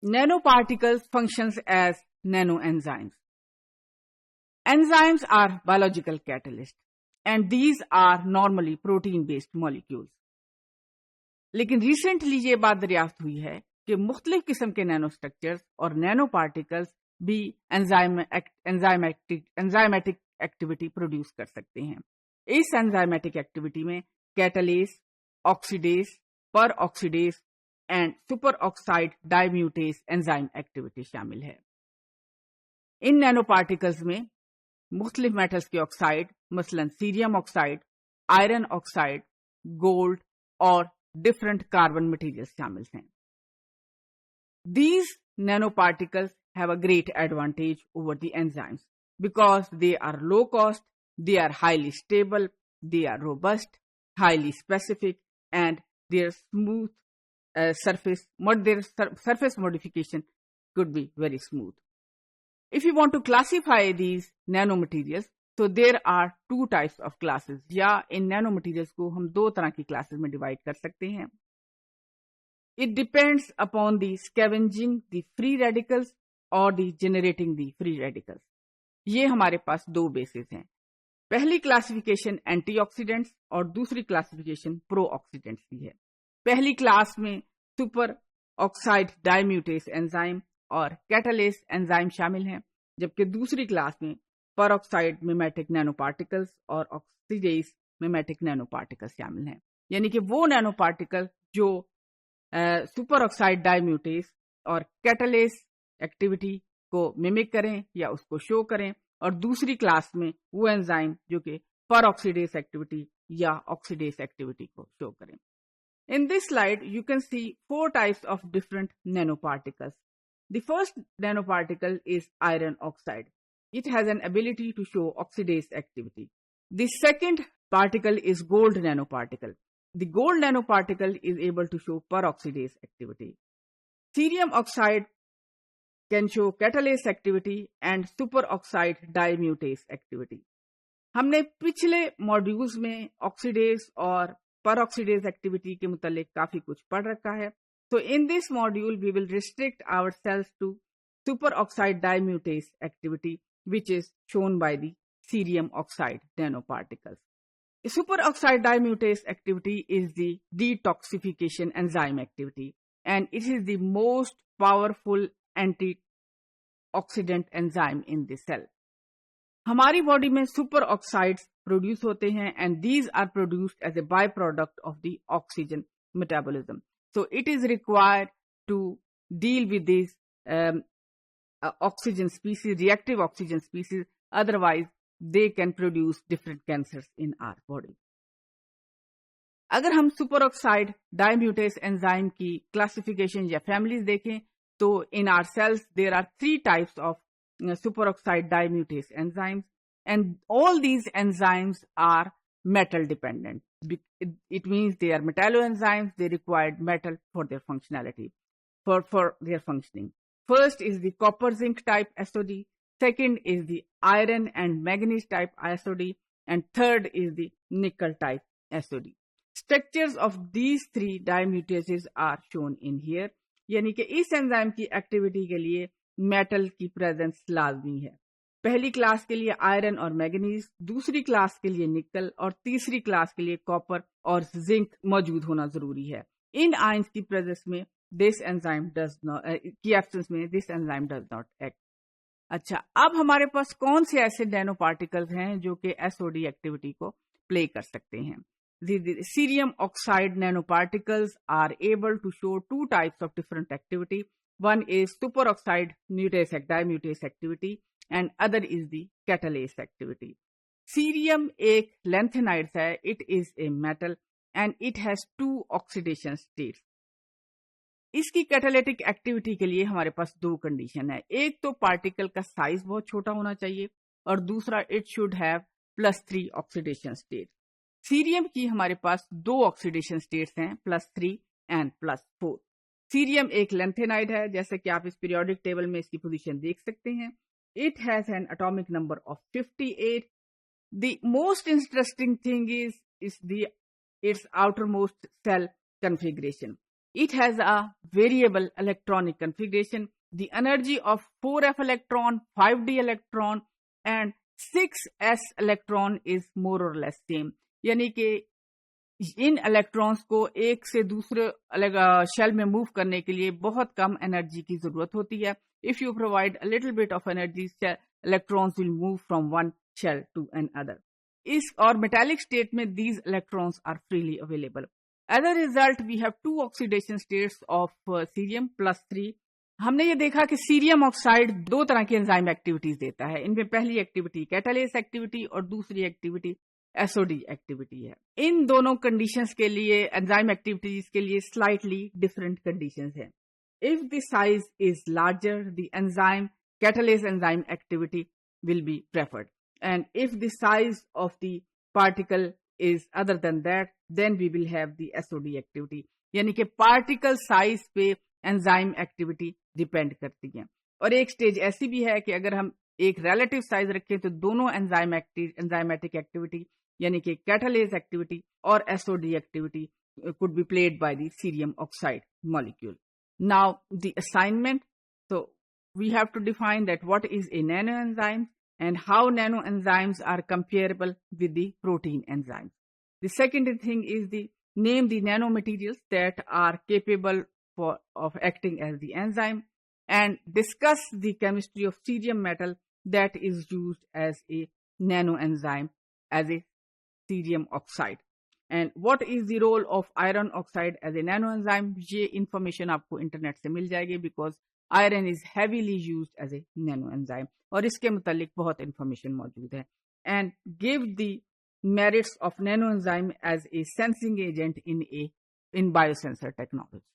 Nanoparticles functions as nanoenzymes. Enzymes are biological catalysts and these are normally protein-based molecules. लेकिन recently ये बात दरियाफ्त हुई है कि मुख्तलिफ किस्म के नैनो स्ट्रक्चर्स और नैनो पार्टिकल्स भी एंजाइमेटिक एक्टिविटी प्रोड्यूस कर सकते हैं. इस एंजाइमेटिक एक्टिविटी में catalase, oxidase, peroxidase and superoxide dismutase enzyme activity शामिल है. इन नैनो पार्टिकल्स में मुख्तलिफ मेटल्स के ऑक्साइड मसलन cerium oxide, iron oxide, gold और different carbon materials शामिल हैं. These nanoparticles have a great advantage over the enzymes because they are low cost, they are highly stable, they are robust, highly specific, and their smooth surface modification could be very smooth. If you want to classify these nanomaterials, तो there are two types of classes, या इन nano materials को हम दो तरह की classes में divide कर सकते हैं. It depends upon the scavenging the free radicals और the generating the free radicals. ये हमारे पास दो बेसिस हैं. पहली क्लासिफिकेशन एंटीऑक्सीडेंट्स और दूसरी क्लासिफिकेशन प्रो ऑक्सीडेंट्स की है. पहली क्लास में सुपर ऑक्साइड डाइम्यूटेज एंजाइम और कैटालेस एंजाइम शामिल हैं, जबकि दूसरी क्लास में परऑक्साइड मिमेटिक नैनो पार्टिकल्स और ऑक्सीडेज मिमेटिक नैनो पार्टिकल्स शामिल हैं. यानी कि वो नैनो पार्टिकल जो सुपर ऑक्साइड डाइम्यूटेज और कैटालेस एक्टिविटी को मिमिक करें या उसको शो करें, और दूसरी क्लास में वो एंजाइम जो कि परऑक्सीडेज एक्टिविटी या ऑक्सीडेज एक्टिविटी को शो करें. In this slide you can see 4 types of different nano particles. The first nano particle is iron oxide. It has an ability to show oxidase activity. The second particle is gold nanoparticle. The gold nanoparticle is able to show peroxidase activity. Cerium oxide can show catalase activity and superoxide dimutase activity. हमने पिछले modules में oxidase और peroxidase activity के मुतालिक काफी कुछ पढ़ रखा है. So in this module we will restrict ourselves to superoxide dimutase activity, which is shown by the cerium oxide nanoparticles. Superoxide dimutase activity is the detoxification enzyme activity, and it is the most powerful antioxidant enzyme in the cell. हमारी body में super oxides produce होते हैं, and these are produced as a byproduct of the oxygen metabolism. So it is required to deal with these oxygen species, reactive oxygen species, otherwise they can produce different cancers in our body. अगर हम superoxide dismutase enzyme की classification या families देखें तो in our cells there are 3 types of superoxide dismutase enzymes, and all these enzymes are metal dependent. It means they are metalloenzymes. They required metal for their functionality, for their functioning. First is the copper zinc type SOD. Second is the iron and manganese type SOD. And third is the nickel type SOD. Structures of these 3 dimutases are shown in here. यानी कि इस enzyme की activity के लिए metal की presence लाजमी है. पहली क्लास के लिए आयरन और मैग्नीज, दूसरी क्लास के लिए निकल और तीसरी क्लास के लिए कॉपर और जिंक मौजूद होना जरूरी है. इन आयंस की प्रेजेंस में दिस एंजाइम डज नॉट की एब्सेंस में this enzyme does not act. अच्छा, अब हमारे पास कौन से ऐसे नैनो पार्टिकल्स हैं जो कि एसओडी एक्टिविटी को प्ले कर सकते हैं? The cerium oxide nanoparticles are able to show 2 types of different activity. One is superoxide dimutase activity and other is the catalase activity. Cerium एक lanthanide है, it is a metal and it has 2 oxidation states. इसकी catalytic activity के लिए हमारे पास 2 condition है. एक तो particle का साइज बहुत छोटा होना चाहिए और दूसरा it should have +3 oxidation state. Cerium की हमारे पास 2 ऑक्सीडेशन स्टेट्स हैं, +3 एंड +4. सीरियम एक लैंथेनाइड है, जैसे कि आप इस पीरियोडिक टेबल में इसकी पोजीशन देख सकते हैं. It has an atomic number of 58. The most interesting thing is the its outer most cell configuration. It has a variable electronic configuration. The energy of 4f electron, 5d electron and 6s electron is more or less same. यानी कि इन electrons को एक से दूसरे अलग shell में move करने के लिए बहुत कम एनर्जी की जरूरत होती है. If you provide a little bit of energy, electrons will move from one shell to another. इस और मेटालिक स्टेट में these electrons are freely available. As a result we have two oxidation states of cerium +3. हमने ये देखा कि cerium oxide दो तरह की एंजाइम एक्टिविटीज देता है. इनमें पहली एक्टिविटी कैटालेस एक्टिविटी और दूसरी एक्टिविटी एसओडी एक्टिविटी है. इन दोनों कंडीशंस के लिए, एंजाइम एक्टिविटीज के लिए स्लाइटली डिफरेंट कंडीशंस हैं. If the size is larger, the enzyme catalase enzyme activity will be preferred, and if the size of the particle is other than that, then we will have the SOD activity. यानी कि particle size पे enzyme activity depend करती है. और एक stage ऐसी भी है कि अगर हम एक रिलेटिव साइज रखें तो दोनों एंजाइमेटिक एक्टिविटी यानी कि कैटालेस एक्टिविटी और SOD activity could be played by the cerium oxide molecule. Now the assignment. So we have to define that what is a nanoenzyme and how nanoenzymes are comparable with the protein enzymes. The second thing is the name the nanomaterials that are capable of acting as the enzyme, and discuss the chemistry of cerium metal that is used as a nanoenzyme as a cerium oxide. And what is the role of iron oxide as a nanoenzyme? ये information आपको internet से मिल जाएगी because iron is heavily used as a nanoenzyme. और इसके मुतालिक बहुत information मौजूद है. And give the merits of nanoenzyme as a sensing agent in biosensor technology.